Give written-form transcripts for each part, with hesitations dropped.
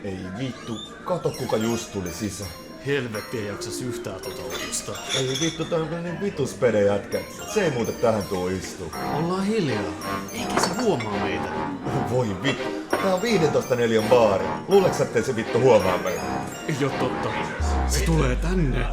Ei vittu, kato kuka just tuli sisään. Helvetti ei jaksas yhtään tota uudestaan. Ei vittu, toi on niin vituspede jätkä. Se ei muuten tähän tuo istu. Ollaan hiljaa. Eikä se huomaa meitä. Voi vittu, tää on 15 neliön baari. Luuleeks ettei se vittu huomaa meitä? Ei oo totta. Se tulee tänne.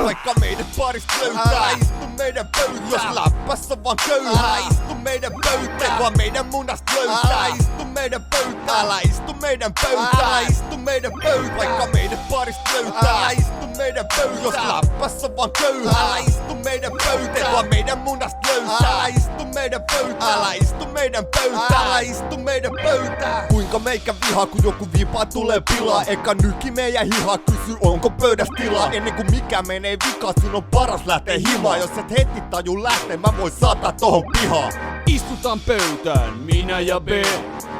Vaikka meidät baarista löytää, istu meidän pöytään. Jos läppässä vaan köyhää, istu meidän pöytään. Vaan meidän munasta löytää, istu meidän pöytään. Älä istu meidän pöytään, istu meidän pöytään. Vaikka meidät baarista löytää, istu meidän pöytään. Jos läppässä vaan köyhää, älä istu meidän pöytään. Vaan meidän munasta löytää, istu meidän pöytään. Älä istu meidän pöytään, älä istu meidän pöytään. Kuinka meikä vihaa, kun joku viipaa tulee pilaa. Eka nyki meidän hihaa, kysy onko pöydässä tilaa. Ennen kuin mikä menee vikaan, sun on paras lähteä himaan. Jos et heti taju lähteä, mä voin saattaa tohon pihaan. Istutaan pöytään, minä ja B.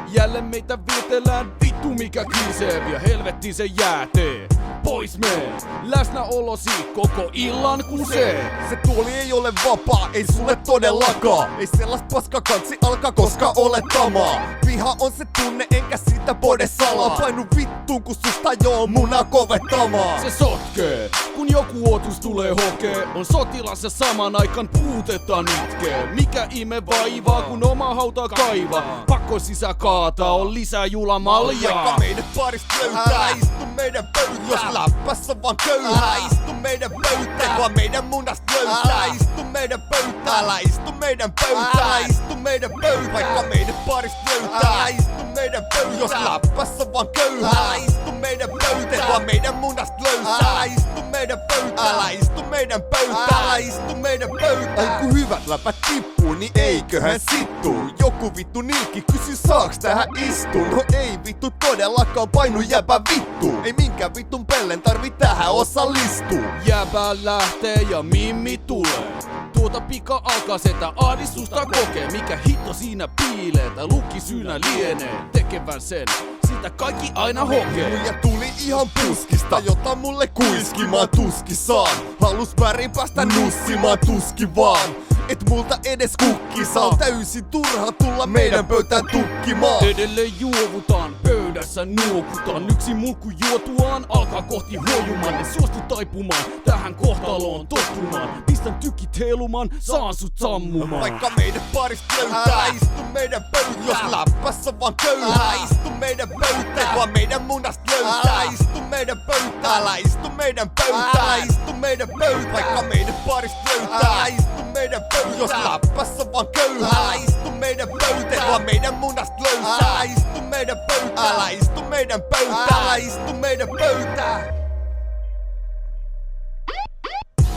Jälleen meitä vietellään, vittu mikä kisee. Ja helvetti se jäätee. Pois mee, läsnäolosi koko illan kusee. Se tuoli ei ole vapaa, ei sulle todellakaan. Ei sellas paskakantsi alkaa, koska olet tamaa. Viha on se tunne, enkä sitä pode salaa. Painu vittuun, kun susta joo muna kovettamaa. Se sotkee, kun joku otus tulee hokee. On sotilas ja saman aikaan puutetta nitkee. Mikä ihme vaivaa, kun oma hauta kaivaa. Pakko sisä kaataa, on lisää julamaljaa. Vaikka meidät baarista löytää, istu meidän pöytään. Jos läppässä vaan köyhää, istu meidän pöytään. Vaan meidän munasta löytää, istu meidän pöytään. Älä istu meidän pöytään, istu meidän pöytään. Vaikka meidät baarista löytää, istu meidän pöytään. Jos läppässä vaan köyhää, istu meidän pöytään. Vaan meidän munasta löytää, istu meidän pöytään. Älä istu meidän pöytään, älä istu meidän pöytään. Ai kun hyvät läpät tippuu, niin eiköhän sittuu. Joku vittu niikki kysy saaks tähän istua. No ei vittu todellakaan, painu jäpä vittu. Ei minkään vittun pellen tarvi tähän osallistua. Jäbä lähtee ja mimmi tulee. Tuota pika alkaa setä ahdistusta kokee. Mikä hitto siinä piilee tai lukki syynä lienee. Tekevän sen, sitä kaikki aina hokee. Ja tuli ihan puskista, jota mulle kuiskimaan tuskissaan. Halus värin päästä nussimaan tuski vaan. Et multa edes kukki saa. Täysin turha tulla meidän pöytään tukkimaan. Edelleen juovutaan, pöydässä nuokutaan. Yksi mulkku juotuaan alkaa kohti huojumaan. Ne suostu taipumaan, tähän kohtaloon tottumaan. Pistän tykit heilumaan, saan sut sammumaan. Vaikka meidät baarista löytää, istu meidän pöytään. Jos läppässä vaan köyhää, istu meidän pöytään. Vaan meidän munasta löytää, istu meidän pöytään. Älä istu meidän pöytään, istu meidän pöytään. Vaikka meidät baarista löytää, istu meidän pöytään. Jos läppässä vaan köyhää, istu meidän pöytään. Vaan meidän munasta löytää, istu meidän pöytään. Älä istu meidän pöytään, älä istu meidän pöytään.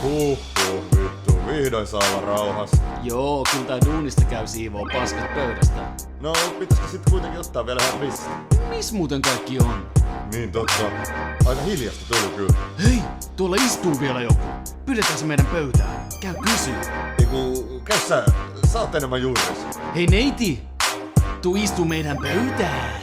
Vittu, vihdoin saa olla rauhas. Joo, kyllä tää duunista käy siivoo paskat pöydästä. No, pitäisikö sit kuitenkin ottaa vielä ihan missä? Miss muuten kaikki on? Niin totta. Aika hiljasta tuli kyllä. Hei, tuolla istuu vielä joku. Pyydetään se meidän pöytään. Käy kysyä. Eiku, käy sä oot enemmän juurissa. Hei neiti, tuu istu meidän pöytään.